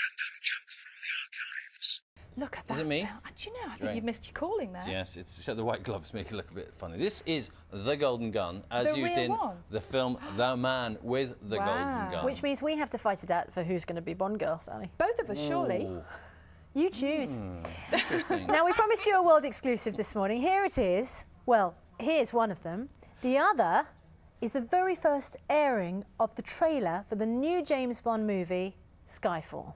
random junk from the archives. Look at that. Is it me? Do you know, I think you missed your calling there. Yes, except the white gloves make it look a bit funny. This is The Golden Gun, as The used real in one? the film The Man with the Golden Gun. Which means we have to fight it out for who's going to be Bond girl, Sally. Both of us, surely. Ooh. You choose. Interesting. Now, we promised you a world exclusive this morning. Here it is. Well, here's one of them. The other is the very first airing of the trailer for the new James Bond movie, Skyfall.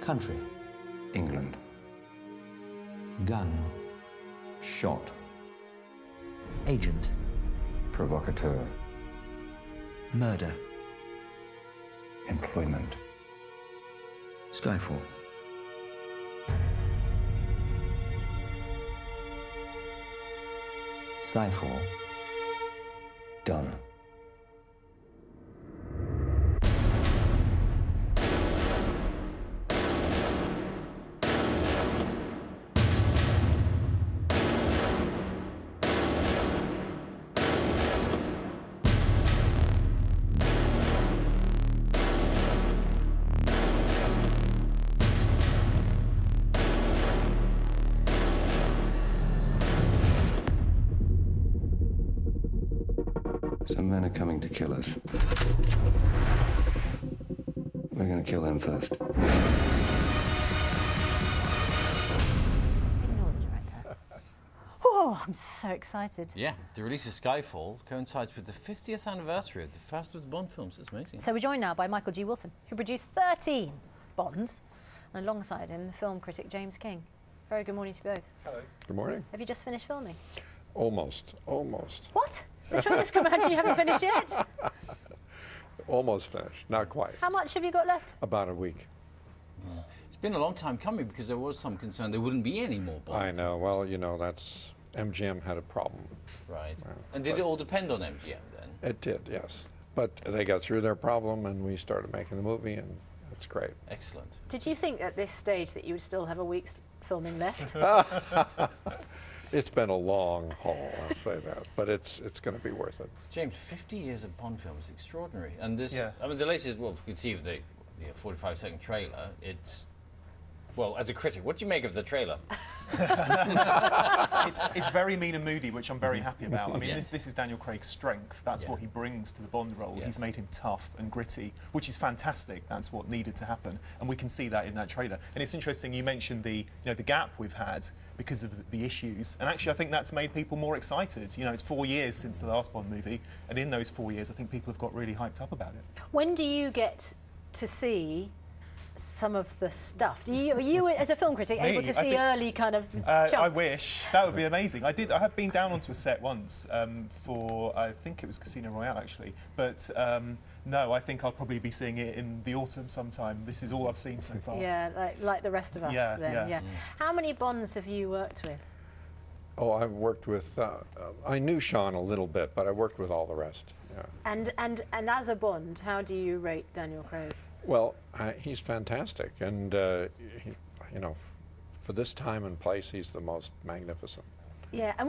Country. England. Gun. Shot. Agent. Provocateur. Murder. Employment. Skyfall. Skyfall. Done. Some men are coming to kill us. We're going to kill them first. Ignore the director. Oh, I'm so excited. Yeah, the release of Skyfall coincides with the 50th anniversary of the first of the Bond films. It's amazing. So we're joined now by Michael G. Wilson, who produced 13 Bonds, and alongside him, the film critic James King. Very good morning to you both. Hello. Good morning. Have you just finished filming? Almost. Almost. What? The trailer's come out and you haven't finished yet? Almost finished. Not quite. How much have you got left? About a week. It's been a long time coming because there was some concern there wouldn't be any more Bond. I know. Well, you know, that's... MGM had a problem. Right. Well, And did it all depend on MGM then? It did, yes. But they got through their problem and we started making the movie and it's great. Excellent. Did you think at this stage that you would still have a week's filming left? It's been a long haul, I'll say that, but it's going to be worth it. James, 50 years of Bond films, extraordinary. And this, Yeah. I mean, the latest, well, you can see with the 45-second trailer, it's, well, as a critic, what do you make of the trailer? It's very mean and moody, which I'm very happy about. I mean, Yes. this is Daniel Craig's strength. That's what he brings to the Bond role. Yes. He's made him tough and gritty, which is fantastic. That's what needed to happen, and we can see that in that trailer. And it's interesting you mentioned the the gap we've had because of the issues, and actually I think that's made people more excited. You know, it's 4 years since the last Bond movie, and in those 4 years, I think people have got really hyped up about it. When do you get to see some of the stuff? Are you as a film critic, able to I see think- early kind of chunks? I wish. That would be amazing. I have been down onto a set once for, I think it was Casino Royale actually, but no, I think I'll probably be seeing it in the autumn sometime. This is all I've seen so far. Yeah, like the rest of us Yeah, then, yeah. How many Bonds have you worked with? Oh, I've worked with, I knew Sean a little bit, but I worked with all the rest. Yeah. And as a Bond, how do you rate Daniel Craig? Well, he's fantastic, and you know, for this time and place, he's the most magnificent. Yeah, and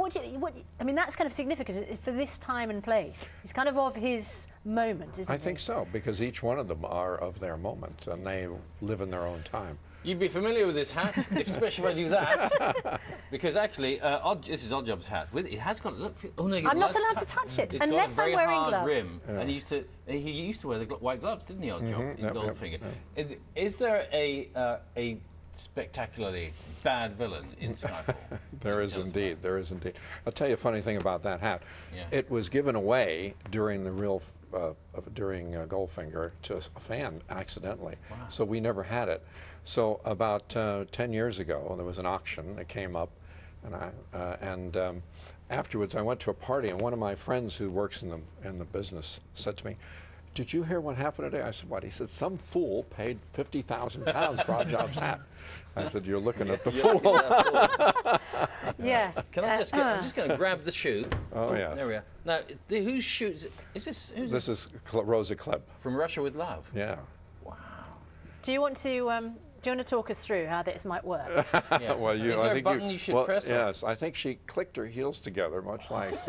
I mean, that's kind of significant for this time and place. It's kind of his moment, isn't it? I think so, because each one of them are of their moment, and they live in their own time. You'd be familiar with this hat, especially if I do that. Because actually, this is Oddjob's hat. It has got, look, oh no, I'm not allowed to touch it, it's unless got a I'm very wearing hard gloves. rim, and he used to wear the white gloves, didn't he, Oddjob, in Yep, Goldfinger? yep. Is there a spectacularly bad villain in Skyfall? There is indeed, there is indeed. I'll tell you a funny thing about that hat. Yeah. It was given away during the during Goldfinger to a fan accidentally. Wow. So we never had it. So about 10 years ago, there was an auction. It came up, and afterwards I went to a party, and one of my friends who works in the business said to me, "Did you hear what happened today?" I said, "What?" He said, "Some fool paid £50,000 for Oddjob's hat." I said, "You're looking at the fool." Yes. Can I just I'm just going to grab the shoe. Oh, yes. There we are. Now, whose shoe is this? Who's This is Rosa Klebb. from Russia with Love? Yeah. Wow. Do you want to Do you want to talk us through how this might work? Yeah. Well, Is there a button you should press? Yes, I think she clicked her heels together, much like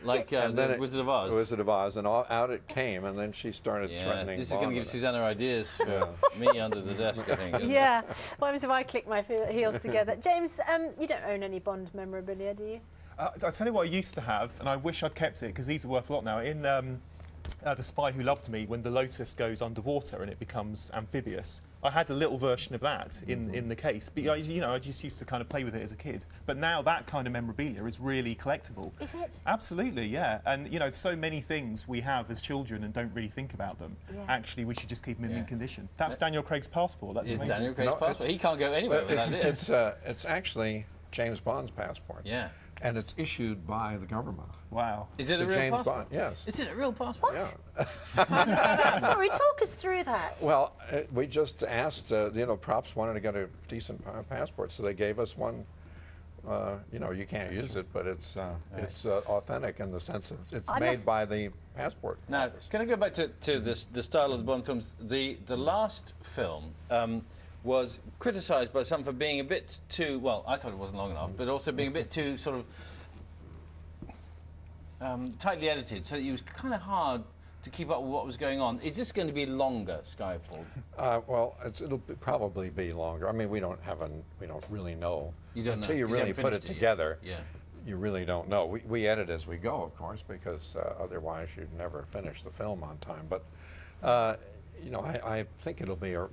Like the Wizard of Oz. The Wizard of Oz, and out it came, and then she started threatening. This is going to give Bond. Susanna ideas for me under the desk, I think. isn't it? Yeah. What happens if I click my heels together? James, you don't own any Bond memorabilia, do you? I'll tell you what I used to have, and I wish I'd kept it because these are worth a lot now. In The Spy Who Loved Me, when the Lotus goes underwater and it becomes amphibious, I had a little version of that in the case. But I just used to kind of play with it as a kid. But now that kind of memorabilia is really collectible. Is it? Absolutely, yeah. And so many things we have as children and don't really think about them. Yeah. Actually, we should just keep them in mint condition. That's Daniel Craig's passport. That's It's amazing. Daniel Craig's passport. He can't go anywhere without this. It's actually James Bond's passport. Yeah. And it's issued by the government. Wow. Is it to a real James passport? Bond, yes. Is it a real passport? Yeah. Sorry, talk us through that. Well, we just asked, Props wanted to get a decent passport, so they gave us one. You can't use it, but it's authentic in the sense of it's made by the passport. Now, office. can I go back to the style of the Bond films? The last film was criticised by some for being a bit too, well, I thought it wasn't long enough, but also being a bit too sort of tightly edited, so it was kind of hard to keep up with what was going on. Is this going to be longer, Skyfall? Well, it'll probably be longer. I mean, we don't really know. You don't until know, you 'cause you really haven't put it finished it together. yet. Yeah. You really don't know. We edit as we go, of course, because otherwise you'd never finish the film on time. But I think it'll be a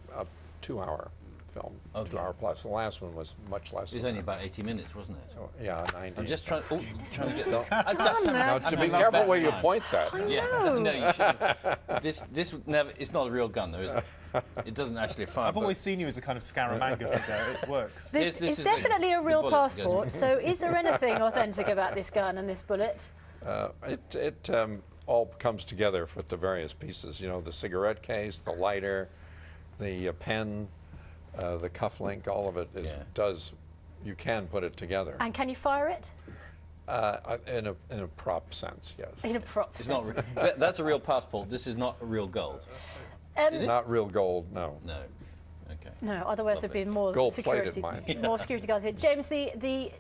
2-hour film, Okay. 2 hour plus. The last one was much less. It was than only that. about 80 minutes, wasn't it? So, yeah, 90. I'm just trying to get Don't- I just, Now, to be careful where you point that. Yeah, no, you shouldn't. This would never. It's not a real gun, though, is it? It doesn't actually fire. I've always seen you as a kind of Scaramanga figure. It works. This It's is definitely a the real bullet that goes passport, in. so is there anything authentic about this gun and this bullet? It all comes together with the various pieces. The cigarette case, the lighter, the pen, the cufflink. All of it you can put it together. And can you fire it? In a prop sense, yes. In a prop It's sense. not. That's a real passport. This is not real gold. Is it? Not real gold, no. No. Okay. No, otherwise there'd be more Gold-plated security, mine. more security guards here. James, the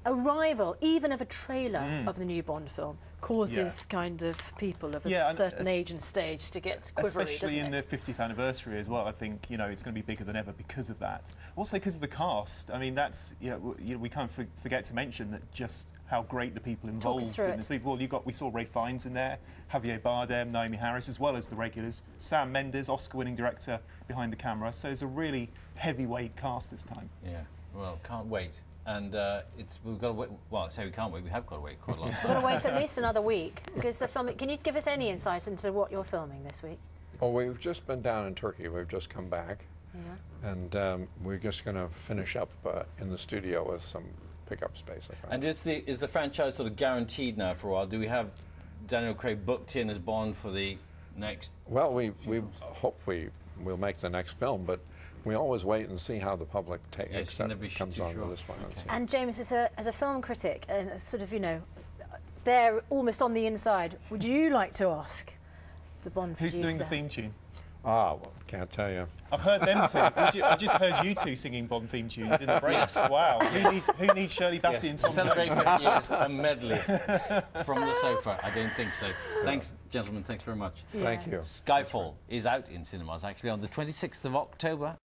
arrival, even of a trailer of the new Bond film, causes kind of people of a Yeah, and certain age and stage to get quivery, Especially in doesn't the 50th anniversary as well. I think it's going to be bigger than ever because of that. Also because of the cast. I mean, that's we kind of forget to mention that just how great the people involved through in it. this. Well, we saw Ray Fiennes in there, Javier Bardem, Naomi Harris, as well as the regulars. Sam Mendes, Oscar-winning director, behind the camera. So it's a really heavyweight cast this time. Yeah. Well, can't wait. And we've got to wait. Well, I say we can't wait. We have got to wait quite a long We've time. got to wait at least another week because the film. Can you give us any insight into what you're filming this week? Oh, we've just been down in Turkey. We've just come back. Yeah. And we're just going to finish up in the studio with some pickup space. I found. And is the franchise sort of guaranteed now for a while? Do we have Daniel Craig booked in as Bond for the next? Well, we hope we'll make the next film, but we always wait and see how the public comes on with this one. Okay. And James, as a film critic and sort of they're almost on the inside. Would you like to ask the Bond Who's producer? doing the theme tune? Well, can't tell you. I've heard them two. I just heard you two singing Bond theme tunes in the breaks. Wow. Who needs Shirley Bassey and To Tom celebrate Jones? 50 years, a medley from the sofa. I don't think so. Thanks, gentlemen. Thanks very much. Thank you. Skyfall is out in cinemas actually on the 26th of October.